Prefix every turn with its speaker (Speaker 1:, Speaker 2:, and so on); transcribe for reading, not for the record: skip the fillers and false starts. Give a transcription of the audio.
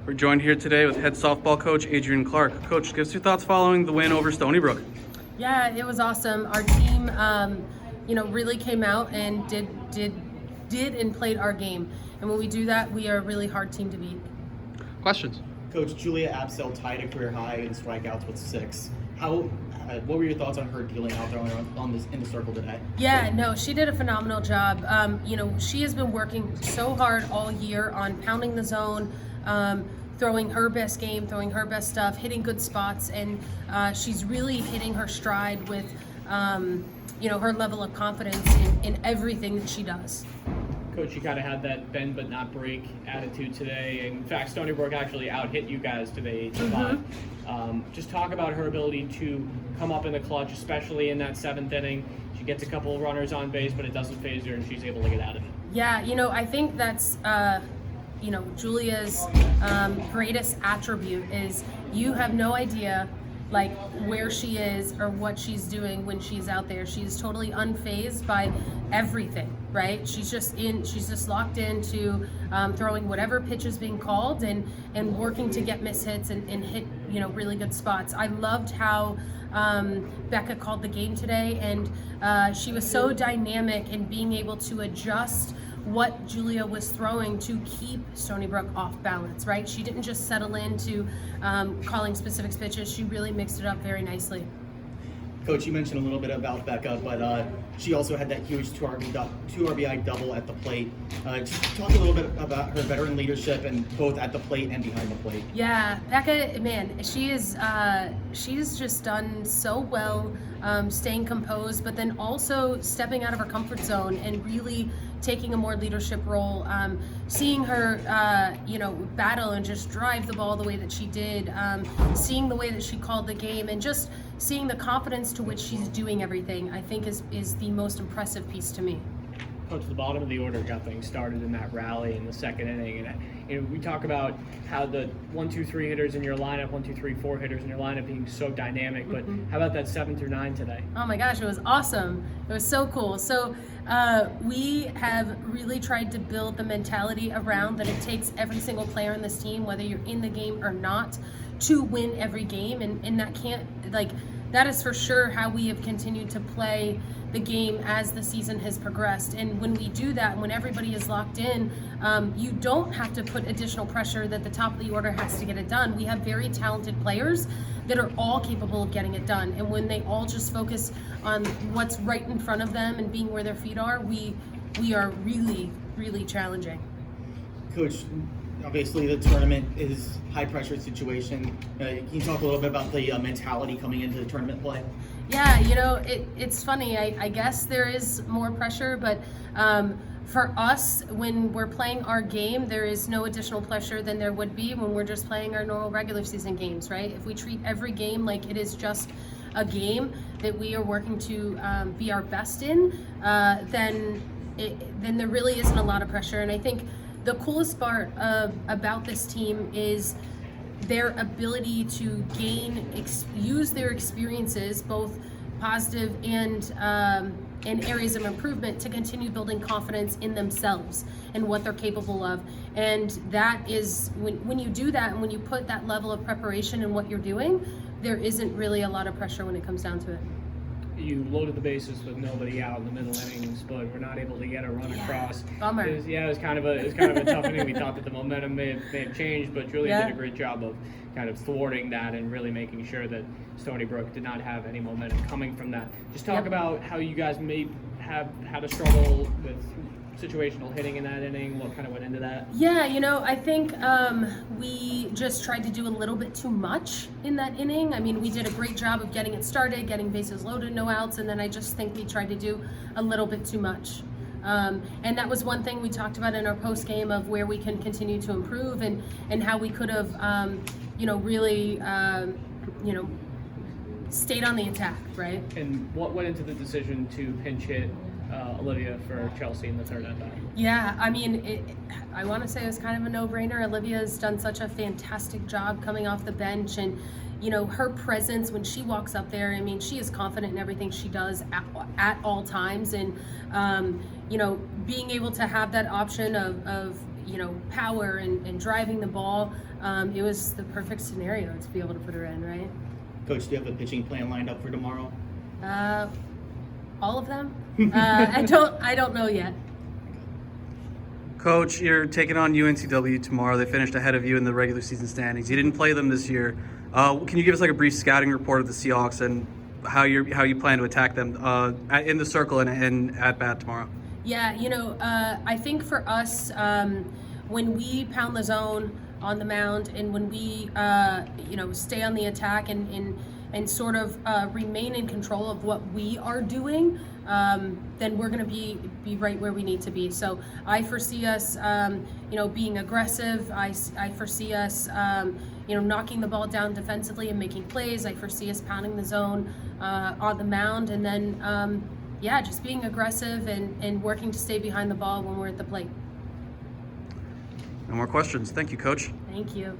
Speaker 1: We're joined here today with head softball coach Adrienne Clark. Coach, give us your thoughts following the win over Stony Brook.
Speaker 2: Yeah, it was awesome. Our team, really came out and did and played our game. And when we do that, we are a really hard team to beat.
Speaker 1: Questions?
Speaker 3: Coach, Julia Absel tied a career high in strikeouts with 6. What were your thoughts on her dealing out there in the circle today?
Speaker 2: Yeah, no, she did a phenomenal job. She has been working so hard all year on pounding the zone, throwing her best game, throwing her best stuff, hitting good spots, and she's really hitting her stride with, her level of confidence in everything that she does.
Speaker 4: Coach, you kind of had that bend but not break attitude today. In fact, Stony Brook actually out-hit you guys today 8-5. Just talk about her ability to come up in the clutch, especially in that 7th inning. She gets a couple of runners on base, but it doesn't phase her, and she's able to get out of it.
Speaker 2: Yeah, I think that's, Julia's greatest attribute is you have no idea where she is or what she's doing when she's out there. She's totally unfazed by everything, right? She's just locked into throwing whatever pitch is being called and working to get miss hits and hit, really good spots. I loved how Becca called the game today, and she was so dynamic in being able to adjust what Julia was throwing to keep Stony Brook off balance, right? She didn't just settle into calling specific pitches. She really mixed it up very nicely.
Speaker 3: Coach, you mentioned a little bit about Becca, but she also had that huge 2 RBI double at the plate. Just talk a little bit about her veteran leadership and both at the plate and behind the plate.
Speaker 2: Yeah, Becca, man, she's just done so well, staying composed, but then also stepping out of her comfort zone and really taking a more leadership role. Seeing her, battle and just drive the ball the way that she did, seeing the way that she called the game, and just seeing the confidence to which she's doing everything, I think is the most impressive piece to me.
Speaker 4: Coach, the bottom of the order got things started in that rally in the 2nd inning, and we talk about how the 1, 2, 3 hitters in your lineup, 1, 2, 3, 4 hitters in your lineup being so dynamic. But how about that 7 through 9 today?
Speaker 2: Oh my gosh, it was awesome! It was so cool. So we have really tried to build the mentality around that it takes every single player in this team, whether you're in the game or not, to win every game, and that can't that is for sure how we have continued to play the game as the season has progressed. And when we do that, when everybody is locked in, you don't have to put additional pressure that the top of the order has to get it done. We have very talented players that are all capable of getting it done. And when they all just focus on what's right in front of them and being where their feet are, we are really, really challenging.
Speaker 3: Coach, obviously the tournament is high pressure situation. Can you talk a little bit about the mentality coming into the tournament play?
Speaker 2: Yeah, it's funny. I guess there is more pressure, but for us, when we're playing our game, there is no additional pressure than there would be when we're just playing our normal regular season games, right? If we treat every game like it is just a game that we are working to be our best in, then there really isn't a lot of pressure. And I think the coolest part about this team is their ability to use their experiences, both positive and areas of improvement, to continue building confidence in themselves and what they're capable of. And that is, when you do that and when you put that level of preparation in what you're doing, there isn't really a lot of pressure when it comes down to it.
Speaker 4: You loaded the bases with nobody out in the middle innings, but we're not able to get a run across.
Speaker 2: Bummer.
Speaker 4: It was kind of a tough inning. We thought that the momentum may have changed, but Julia did a great job of kind of thwarting that and really making sure that Stony Brook did not have any momentum coming from that. Just talk about how you guys may have had a struggle with situational hitting in that inning. What kind of went into that?
Speaker 2: Yeah, I think we just tried to do a little bit too much in that inning. I mean, we did a great job of getting it started, getting bases loaded, no outs, and then I just think we tried to do a little bit too much. And that was one thing we talked about in our post game of where we can continue to improve and how we could have, really, stayed on the attack, right?
Speaker 4: And what went into the decision to pinch hit Olivia for Chelsea in the 3rd at bat?
Speaker 2: Yeah, I mean, I want to say it was kind of a no-brainer. Olivia's done such a fantastic job coming off the bench, and her presence when she walks up there, I mean, she is confident in everything she does at all times, and being able to have that option of power and driving the ball. It was the perfect scenario to be able to put her in, right?
Speaker 3: Coach, do you have a pitching plan lined up for tomorrow?
Speaker 2: All of them? I don't know yet.
Speaker 1: Coach, you're taking on UNCW tomorrow. They finished ahead of you in the regular season standings. You didn't play them this year. Can you give us like a brief scouting report of the Seahawks and how you plan to attack them in the circle and at bat tomorrow?
Speaker 2: Yeah, I think for us, when we pound the zone on the mound and when we, stay on the attack and sort of remain in control of what we are doing, then we're going to be right where we need to be. So I foresee us, being aggressive. I foresee us, knocking the ball down defensively and making plays. I foresee us pounding the zone on the mound, and then, just being aggressive and working to stay behind the ball when we're at the plate.
Speaker 1: No more questions. Thank you, Coach.
Speaker 2: Thank you.